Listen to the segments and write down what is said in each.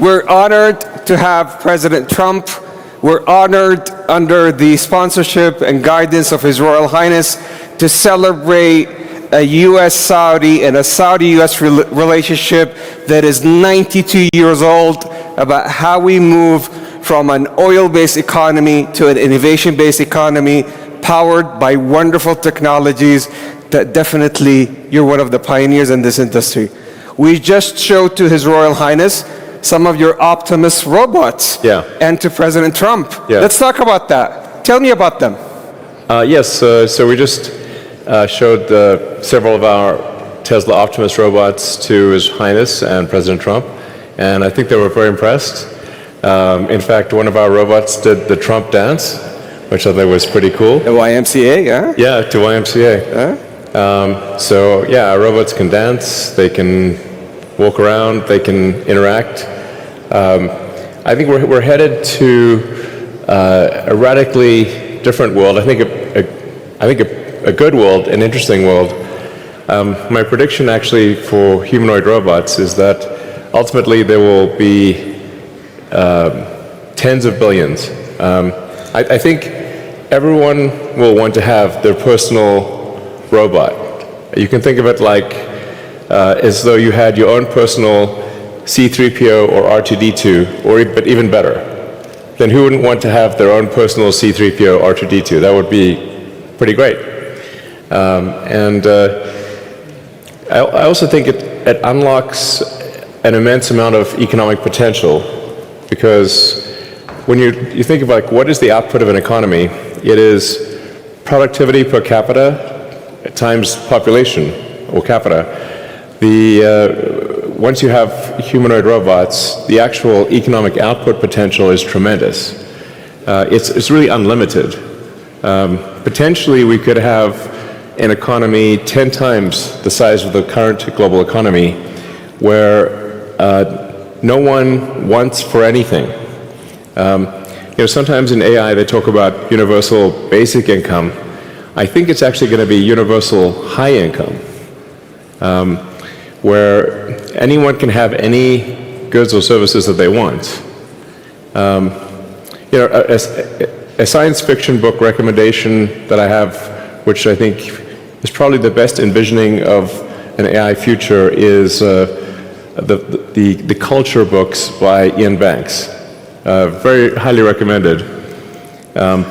We're honored to have President Trump. We're honored under the sponsorship and guidance of His Royal Highness to celebrate a U.S.-Saudi and a Saudi-U.S. relationship that is 92 years old, about how we move from an oil-based economy to an innovation-based economy powered by wonderful technologies that definitely you're one of the pioneers in this industry. We just showed to His Royal Highness some of your Optimus robots, and to President Trump. Let's talk about that. Tell me about them. Yes, so we just showed several of our Tesla Optimus robots to His Highness and President Trump, and I think they were very impressed. In fact, one of our robots did the Trump dance, which I thought was pretty cool. The YMCA, yeah? Yeah, to YMCA. So yeah, our robots can dance, they can walk around, they can interact. I think we're headed to a radically different world. I think a good world, an interesting world. My prediction actually for humanoid robots is that ultimately there will be tens of billions. I think everyone will want to have their personal robot. You can think of it like as though you had your own personal C-3PO or R2-D2, but even better. Then who wouldn't want to have their own personal C-3PO or R2-D2? That would be pretty great. I also think it unlocks an immense amount of economic potential, because when you think of like what is the output of an economy, it is productivity per capita times population or capita. Once you have humanoid robots, the actual economic output potential is tremendous. It's really unlimited. Potentially we could have an economy 10 times the size of the current global economy, where no one wants for anything. Sometimes in AI they talk about universal basic income. I think it's actually going to be universal high income, where anyone can have any goods or services that they want. A science fiction book recommendation that I have, which I think is probably the best envisioning of an AI future, is the culture books by Ian Banks. Very highly recommended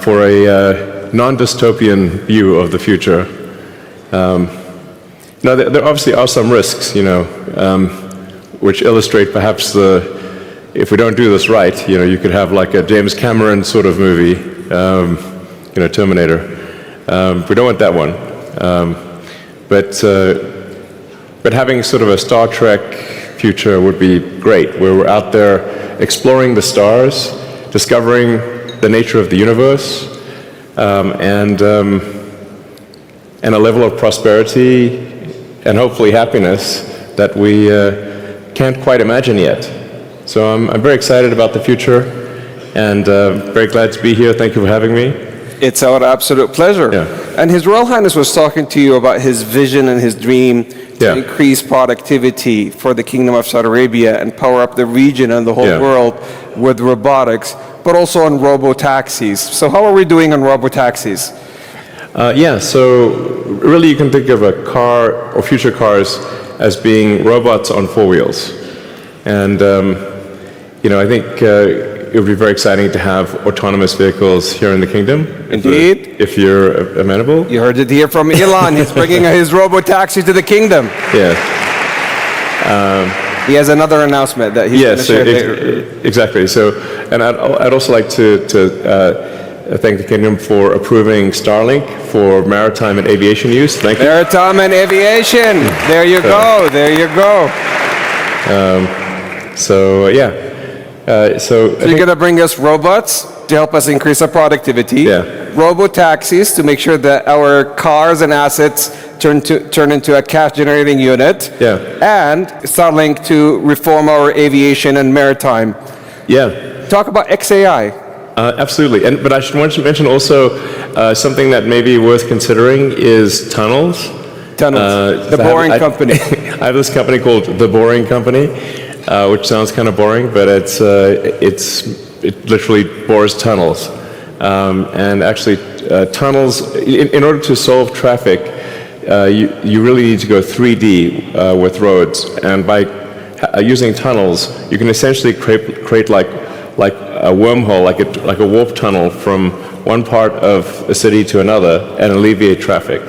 for a non-dystopian view of the future. Now, there obviously are some risks, which illustrate perhaps if we don't do this right, you could have like a James Cameron sort of movie, Terminator. We don't want that one. But having sort of a Star Trek future would be great, where we're out there exploring the stars, discovering the nature of the universe, and a level of prosperity and hopefully happiness that we can't quite imagine yet. So I'm very excited about the future, and very glad to be here. Thank you for having me. It's our absolute pleasure. And His Royal Highness was talking to you about his vision and his dream to increase productivity for the Kingdom of Saudi Arabia and power up the region and the whole world with robotics, but also on robo-taxis. So how are we doing on robo-taxis? So really you can think of a car or future cars as being robots on four wheels. And, I think it would be very exciting to have autonomous vehicles here in the kingdom. Indeed. If you're amenable. You heard it here from Elon. He's bringing his robo-taxi to the kingdom. Yeah. He has another announcement that he's going to share. Exactly. So, and I'd also like to thank the kingdom for approving Starlink for maritime and aviation use. Thank you. Maritime and aviation. There you go. There you go. So you're going to bring us robots to help us increase our productivity. Robo-taxis to make sure that our cars and assets turn into a cash-generating unit. And Starlink to reform our aviation and maritime. Talk about XAI. Absolutely. But I should want to mention also something that may be worth considering is tunnels. The Boring Company. I have this company called The Boring Company, which sounds kind of boring, but it literally bores tunnels. And actually, tunnels, in order to solve traffic, you really need to go 3D with roads. And by using tunnels, you can essentially create like a wormhole, like a warp tunnel from one part of a city to another and alleviate traffic.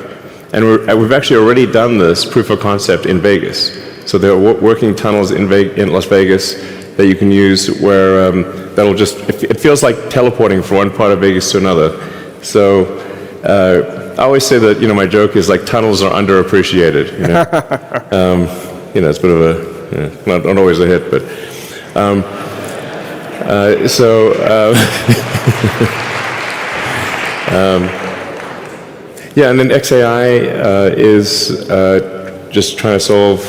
And we've actually already done this proof of concept in Vegas. So there are working tunnels in Las Vegas that you can use where that'll just, it feels like teleporting from one part of Vegas to another. So I always say that, my joke is like tunnels are underappreciated. It's a bit of a, not always a hit, but yeah, and then XAI is just trying to solve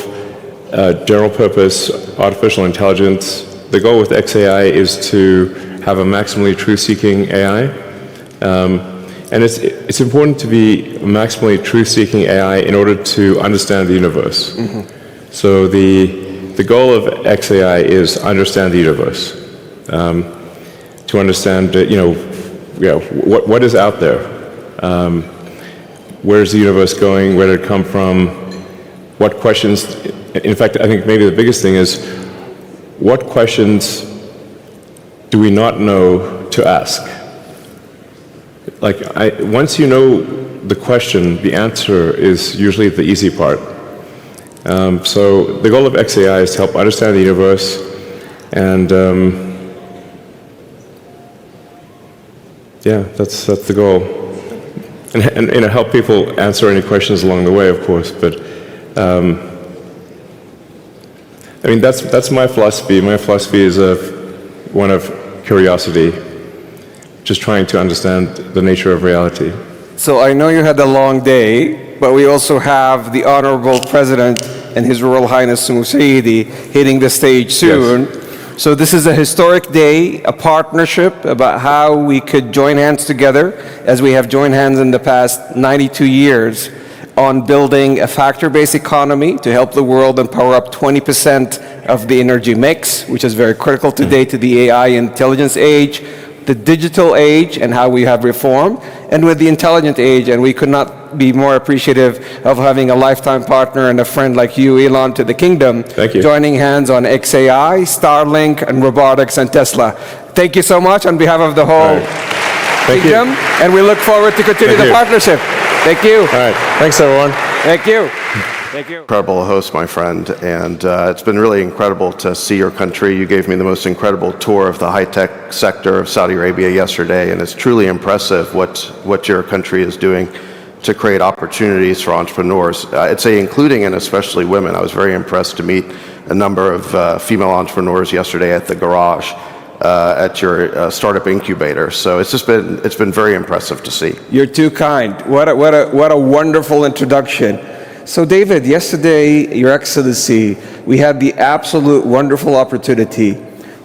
general purpose artificial intelligence. The goal with XAI is to have a maximally truth-seeking AI. And it's important to be maximally truth-seeking AI in order to understand the universe. Mm-hmm. So the goal of XAI is understand the universe. To understand, what is out there. Where's the universe going? Where did it come from? What questions? In fact, I think maybe the biggest thing is, what questions do we not know to ask? Once you know the question, the answer is usually the easy part. So the goal of XAI is to help understand the universe and yeah, that's the goal. And help people answer any questions along the way, of course. But that's my philosophy. My philosophy is one of curiosity, just trying to understand the nature of reality. So I know you had a long day, but we also have the Honorable President and His Royal Highness Musaidi hitting the stage soon. Yes. So this is a historic day, a partnership about how we could join hands together, as we have joined hands in the past 92 years, on building a factor-based economy to help the world and power up 20% of the energy mix, which is very critical today to the AI intelligence age, the digital age, and how we have reformed, and with the intelligent age. And we could not be more appreciative of having a lifetime partner and a friend like you, Elon, to the kingdom. Thank you. Joining hands on XAI, Starlink, and robotics and Tesla. Thank you so much on behalf of the whole kingdom, and we look forward to continue the partnership. Thank you. All right. Thanks, everyone. Thank you. Thank you. Incredible host, my friend, and it's been really incredible to see your country. You gave me the most incredible tour of the high-tech sector of Saudi Arabia yesterday, and it's truly impressive what your country is doing to create opportunities for entrepreneurs. I'd say including and especially women. I was very impressed to meet a number of female entrepreneurs yesterday at the garage at your startup incubator. So it's been very impressive to see. You're too kind. What a wonderful introduction. So David, yesterday, Your Excellency, we had the absolute wonderful opportunity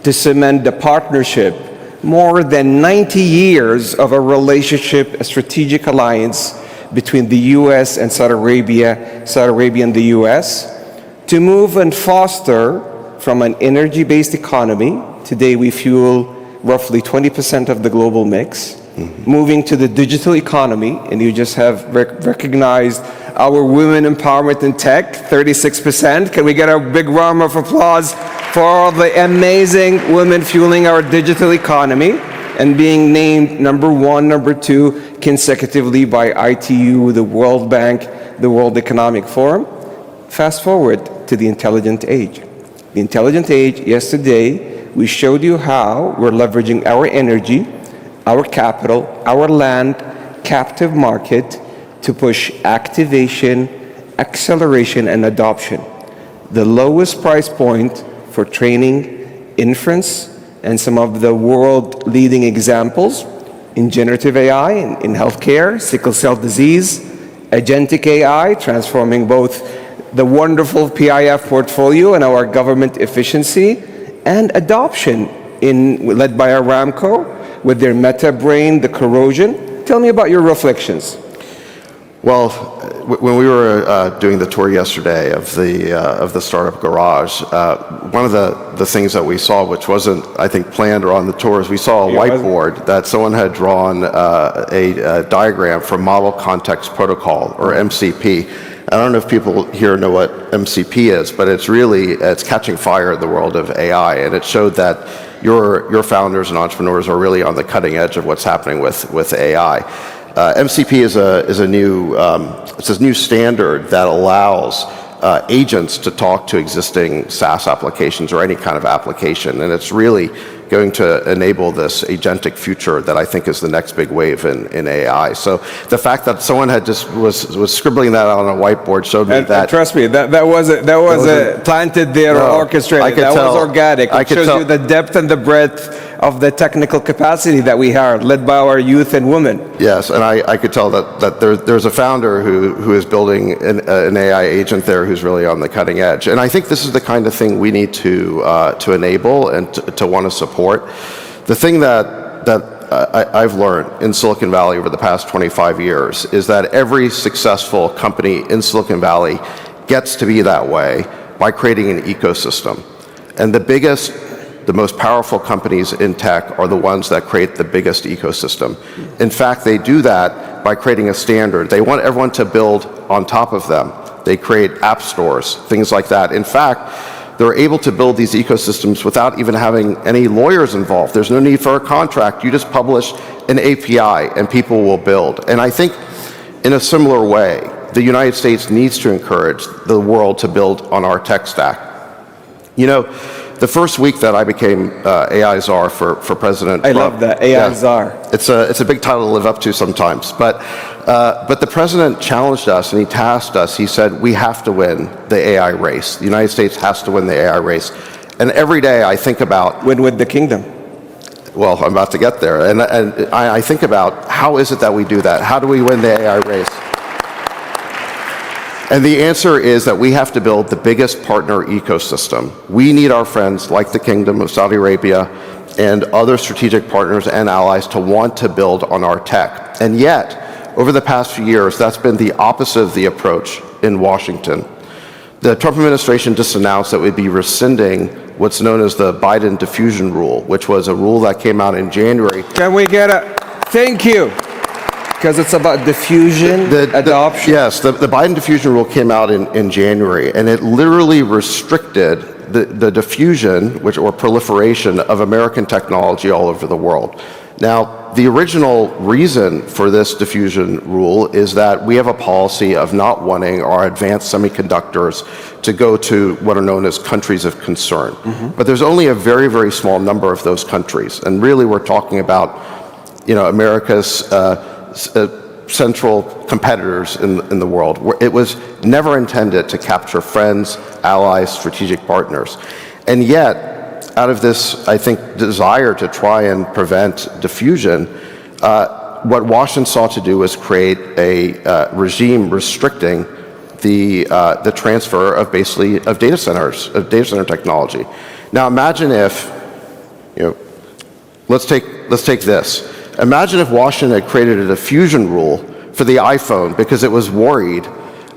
to cement the partnership, more than 90 years of a relationship, a strategic alliance between the US and Saudi Arabia and the US, to move and foster from an energy-based economy. Today we fuel roughly 20% of the global mix, moving to the digital economy, and you just have recognized our women empowerment in tech, 36%. Can we get a big round of applause for all the amazing women fueling our digital economy and being named number 1, number 2 consecutively by ITU, the World Bank, the World Economic Forum? Fast forward to the intelligent age. The intelligent age, yesterday, we showed you how we're leveraging our energy, our capital, our land, captive market to push activation, acceleration, and adoption. The lowest price point for training, inference, and some of the world-leading examples in generative AI, in healthcare, sickle cell disease, agentic AI, transforming both the wonderful PIF portfolio and our government efficiency, and adoption led by Aramco with their meta brain, the corrosion. Tell me about your reflections. Well, when we were doing the tour yesterday of the startup garage, one of the things that we saw, which wasn't, I think, planned or on the tour, is we saw a whiteboard that someone had drawn a diagram for Model Context Protocol, or MCP. I don't know if people here know what MCP is, but it's catching fire in the world of AI, and it showed that your founders and entrepreneurs are really on the cutting edge of what's happening with AI. MCP is a new standard that allows agents to talk to existing SaaS applications or any kind of application, and it's really going to enable this agentic future that I think is the next big wave in AI. So the fact that someone had just was scribbling that on a whiteboard showed me that. Trust me, that wasn't planted there or orchestrated. That was organic. It shows you the depth and the breadth of the technical capacity that we have, led by our youth and women. Yes, and I could tell that there's a founder who is building an AI agent there who's really on the cutting edge. And I think this is the kind of thing we need to enable and to want to support. The thing that I've learned in Silicon Valley over the past 25 years is that every successful company in Silicon Valley gets to be that way by creating an ecosystem. And the most powerful companies in tech are the ones that create the biggest ecosystem. In fact, they do that by creating a standard. They want everyone to build on top of them. They create app stores, things like that. In fact, they're able to build these ecosystems without even having any lawyers involved. There's no need for a contract. You just publish an API and people will build. And I think in a similar way, the United States needs to encourage the world to build on our tech stack. You know, the first week that I became AI czar for President Trump. I love that, AI czar. It's a big title to live up to sometimes. But the president challenged us and he tasked us. He said, we have to win the AI race. The United States has to win the AI race. And every day I think about... Win with the kingdom. Well, I'm about to get there. And I think about how is it that we do that? How do we win the AI race? And the answer is that we have to build the biggest partner ecosystem. We need our friends like the Kingdom of Saudi Arabia and other strategic partners and allies to want to build on our tech. And yet, over the past few years, that's been the opposite of the approach in Washington. The Trump administration just announced that we'd be rescinding what's known as the Biden diffusion rule, which was a rule that came out in January. Can we get a thank you? Because it's about diffusion, adoption. Yes, the Biden diffusion rule came out in January, and it literally restricted the diffusion, or proliferation of American technology all over the world. Now, the original reason for this diffusion rule is that we have a policy of not wanting our advanced semiconductors to go to what are known as countries of concern. But there's only a very, very small number of those countries, and really we're talking about, America's central competitors in the world. It was never intended to capture friends, allies, strategic partners. And yet, out of this, I think, desire to try and prevent diffusion, what Washington sought to do was create a regime restricting the transfer of data centers, of data center technology. Now imagine if, let's take this. Imagine if Washington had created a diffusion rule for the iPhone because it was worried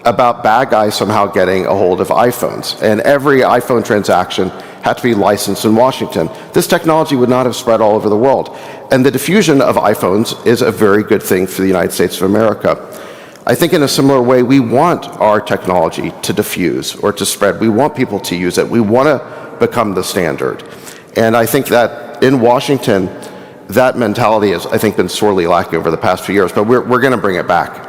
about bad guys somehow getting a hold of iPhones, and every iPhone transaction had to be licensed in Washington. This technology would not have spread all over the world. And the diffusion of iPhones is a very good thing for the United States of America. I think in a similar way, we want our technology to diffuse or to spread. We want people to use it. We want to become the standard. And I think that in Washington, that mentality has, I think, been sorely lacking over the past few years, but we're going to bring it back.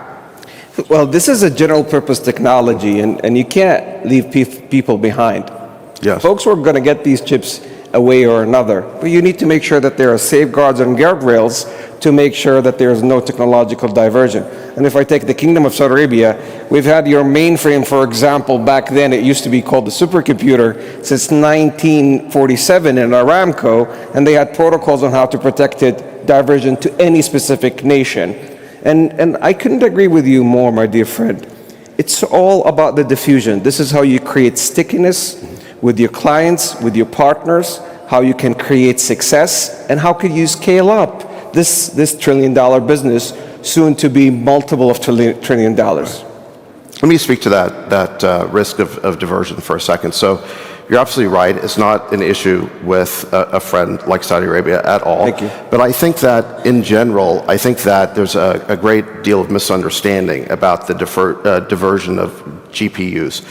Well, this is a general purpose technology, and you can't leave people behind. Yes. Folks are going to get these chips a way or another, but you need to make sure that there are safeguards and guardrails to make sure that there is no technological diversion. And if I take the Kingdom of Saudi Arabia, we've had your mainframe, for example, back then it used to be called the supercomputer, since 1947 in Aramco, and they had protocols on how to protect it, diversion to any specific nation. And I couldn't agree with you more, my dear friend. It's all about the diffusion. This is how you create stickiness with your clients, with your partners, how you can create success, and how could you scale up this trillion-dollar business soon to be multiple of trillion dollars. Let me speak to that risk of diversion for a second. So you're absolutely right. It's not an issue with a friend like Saudi Arabia at all. Thank you. But I think that in general, I think that there's a great deal of misunderstanding about the diversion of GPUs.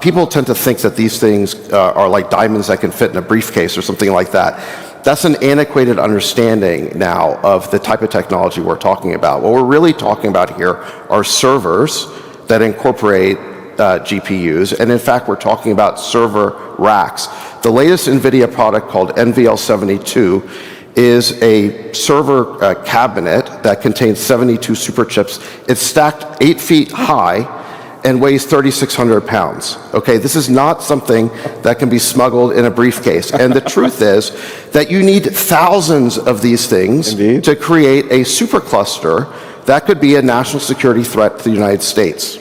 People tend to think that these things are like diamonds that can fit in a briefcase or something like that. That's an antiquated understanding now of the type of technology we're talking about. What we're really talking about here are servers that incorporate GPUs, and in fact, we're talking about server racks. The latest NVIDIA product called NVL72 is a server cabinet that contains 72 super chips. It's stacked 8 feet high and weighs 3,600 pounds. Okay, this is not something that can be smuggled in a briefcase. And the truth is that you need thousands of these things Indeed. to create a supercluster that could be a national security threat to the United States.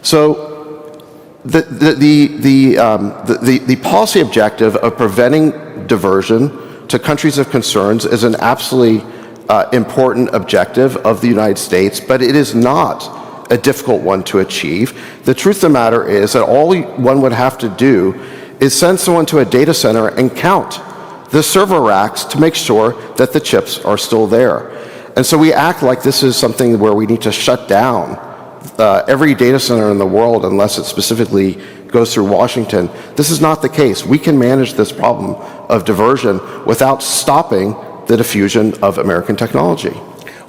So the policy objective of preventing diversion to countries of concerns is an absolutely important objective of the United States, but it is not a difficult one to achieve. The truth of the matter is that all one would have to do is send someone to a data center and count the server racks to make sure that the chips are still there. And so we act like this is something where we need to shut down every data center in the world unless it specifically goes through Washington. This is not the case. We can manage this problem of diversion without stopping the diffusion of American technology.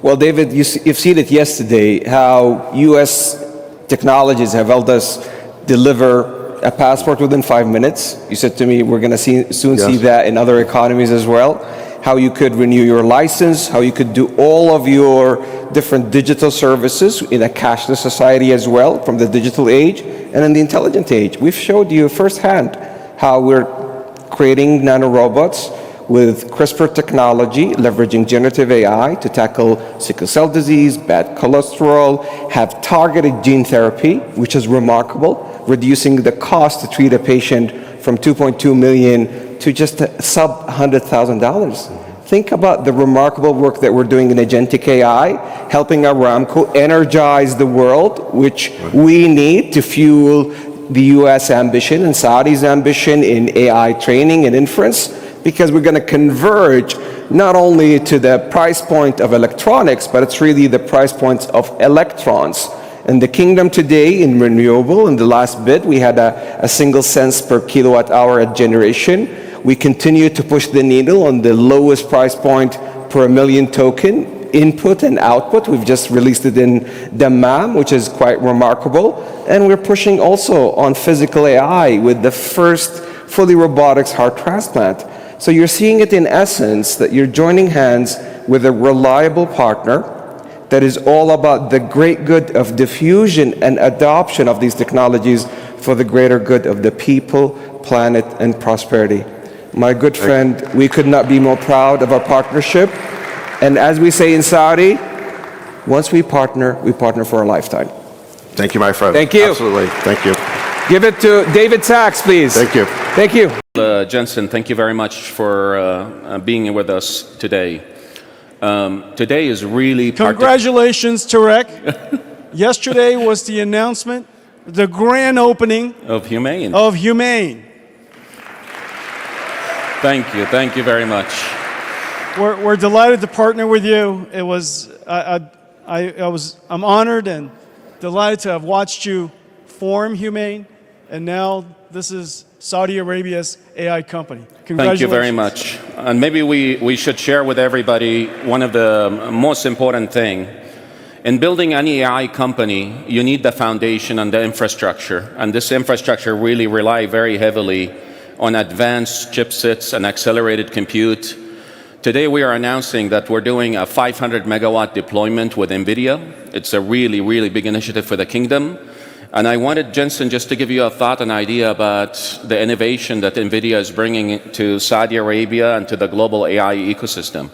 Well, David, you've seen it yesterday, how U.S. technologies have helped us deliver a passport within 5 minutes. You said to me, we're going to soon see that in other economies as well. How you could renew your license, how you could do all of your different digital services in a cashless society as well, from the digital age and in the intelligent age. We've showed you firsthand how we're creating nanorobots with CRISPR technology, leveraging generative AI to tackle sickle cell disease, bad cholesterol, have targeted gene therapy, which is remarkable, reducing the cost to treat a patient from $2.2 million to just sub $100,000. Think about the remarkable work that we're doing in agentic AI, helping Aramco energize the world, which we need to fuel the US ambition and Saudi's ambition in AI training and inference, because we're going to converge not only to the price point of electronics, but it's really the price points of electrons. In the kingdom today, in renewable, in the last bit, we had a single cents per kilowatt hour at generation. We continue to push the needle on the lowest price point per million token input and output. We've just released it in Dammam, which is quite remarkable. And we're pushing also on physical AI with the first fully robotics heart transplant. So you're seeing it in essence that you're joining hands with a reliable partner that is all about the great good of diffusion and adoption of these technologies for the greater good of the people, planet, and prosperity. My good friend, we could not be more proud of our partnership. And as we say in Saudi, once we partner for a lifetime. Thank you, my friend. Thank you. Absolutely. Thank you. Give it to David Sachs, please. Thank you. Thank you. Jensen, thank you very much for being with us today. Today is really... Congratulations, Tarek. Yesterday was the announcement, the grand opening of Humain. Of Humain. Thank you very much. We're delighted to partner with you. It was I'm honored and delighted to have watched you form Humain, and now this is Saudi Arabia's AI company. Congratulations. Thank you very much. And maybe we should share with everybody one of the most important thing. In building any AI company, you need the foundation and the infrastructure. And this infrastructure really rely very heavily on advanced chipsets and accelerated compute. Today we are announcing that we're doing a 500 megawatt deployment with NVIDIA. It's a really, really big initiative for the kingdom. And I wanted, Jensen, just to give you a thought and idea about the innovation that NVIDIA is bringing to Saudi Arabia and to the global AI ecosystem.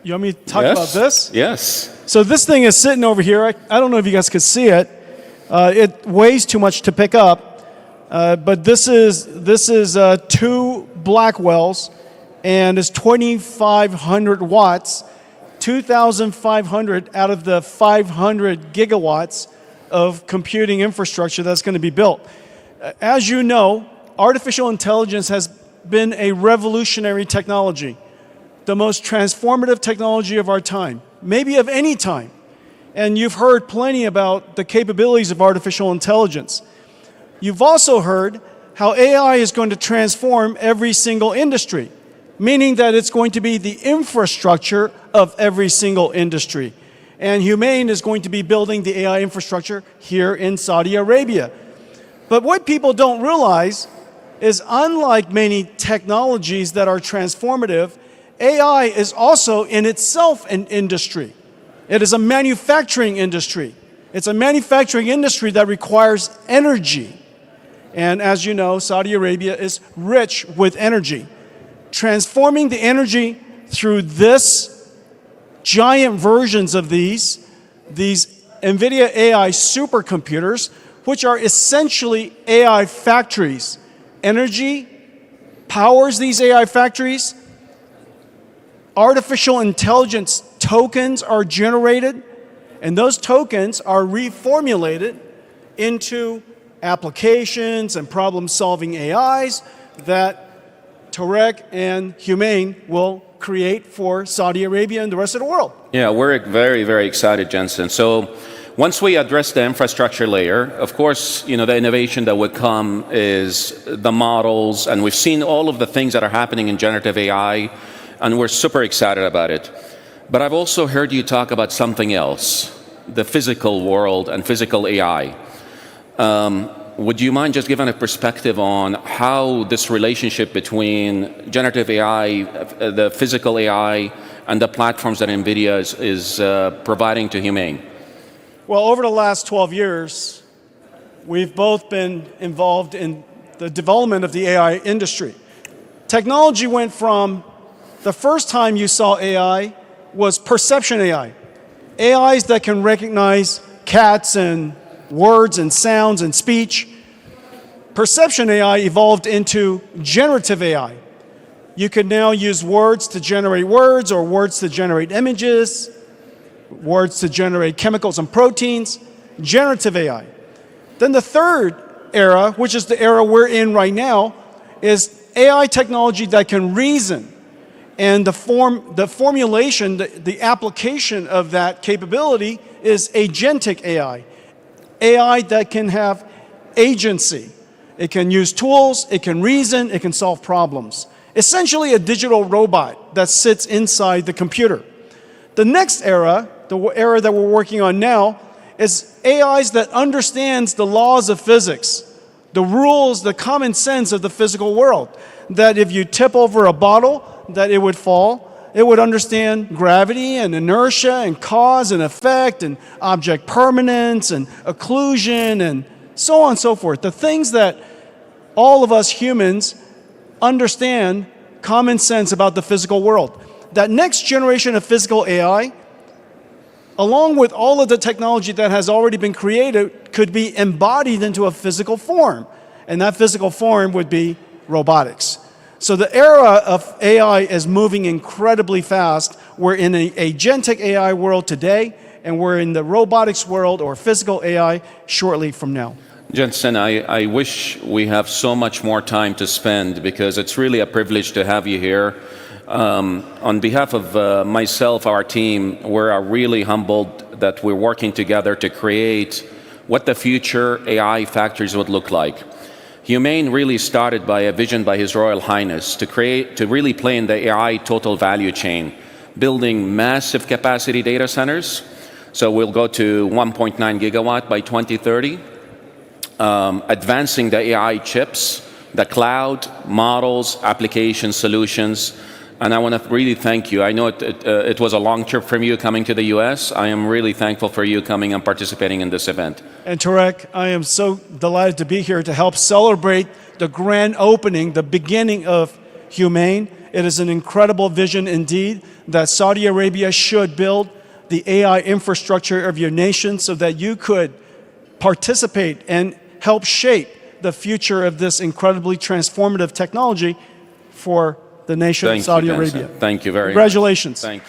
You want me to talk about this? Yes. So this thing is sitting over here. I don't know if you guys could see it. It weighs too much to pick up. But this is 2 Blackwells, and it's 2,500 watts. 2,500 out of the 500 gigawatts of computing infrastructure that's going to be built. As you know, artificial intelligence has been a revolutionary technology, the most transformative technology of our time, maybe of any time. And you've heard plenty about the capabilities of artificial intelligence. You've also heard how AI is going to transform every single industry, meaning that it's going to be the infrastructure of every single industry. And Humain is going to be building the AI infrastructure here in Saudi Arabia. But what people don't realize is, unlike many technologies that are transformative, AI is also in itself an industry. It is a manufacturing industry. It's a manufacturing industry that requires energy. And as you know, Saudi Arabia is rich with energy. Transforming the energy through this giant versions of these NVIDIA AI supercomputers, which are essentially AI factories. Energy powers these AI factories. Artificial intelligence tokens are generated, and those tokens are reformulated into applications and problem-solving AIs that Tarek and Humain will create for Saudi Arabia and the rest of the world. Yeah, we're very, very excited, Jensen. So once we address the infrastructure layer, of course, the innovation that would come is the models, and we've seen all of the things that are happening in generative AI, and we're super excited about it. But I've also heard you talk about something else, the physical world and physical AI. Would you mind just giving a perspective on how this relationship between generative AI, the physical AI, and the platforms that NVIDIA is providing to Humain? Well, over the last 12 years, we've both been involved in the development of the AI industry. Technology went from the first time you saw AI was perception AI. AIs that can recognize cats and words and sounds and speech. Perception AI evolved into generative AI. You can now use words to generate words, or words to generate images, words to generate chemicals and proteins, generative AI. Then the third era, which is the era we're in right now, is AI technology that can reason. And the formulation, the application of that capability is agentic AI. AI that can have agency. It can use tools, it can reason, it can solve problems. Essentially a digital robot that sits inside the computer. The next era, the era that we're working on now, is AIs that understands the laws of physics, the rules, the common sense of the physical world. That if you tip over a bottle, that it would fall. It would understand gravity and inertia and cause and effect and object permanence and occlusion and so on and so forth. The things that all of us humans understand common sense about the physical world. That next generation of physical AI, along with all of the technology that has already been created, could be embodied into a physical form. And that physical form would be robotics. So the era of AI is moving incredibly fast. We're in an agentic AI world today, and we're in the robotics world or physical AI shortly from now. Jensen, I wish we have so much more time to spend, because it's really a privilege to have you here. On behalf of myself, our team, we're really humbled that we're working together to create what the future AI factories would look like. Humain really started by a vision by His Royal Highness to really play in the AI total value chain, building massive capacity data centers. So we'll go to 1.9 gigawatt by 2030, advancing the AI chips, the cloud, models, application solutions. And I want to really thank you. I know it was a long trip from you coming to the US. I am really thankful for you coming and participating in this event. And Tarek, I am so delighted to be here to help celebrate the grand opening, the beginning of Humain. It is an incredible vision indeed that Saudi Arabia should build the AI infrastructure of your nation so that you could participate and help shape the future of this incredibly transformative technology for the nation of Saudi Arabia. Thank you very much. Congratulations. Thank you.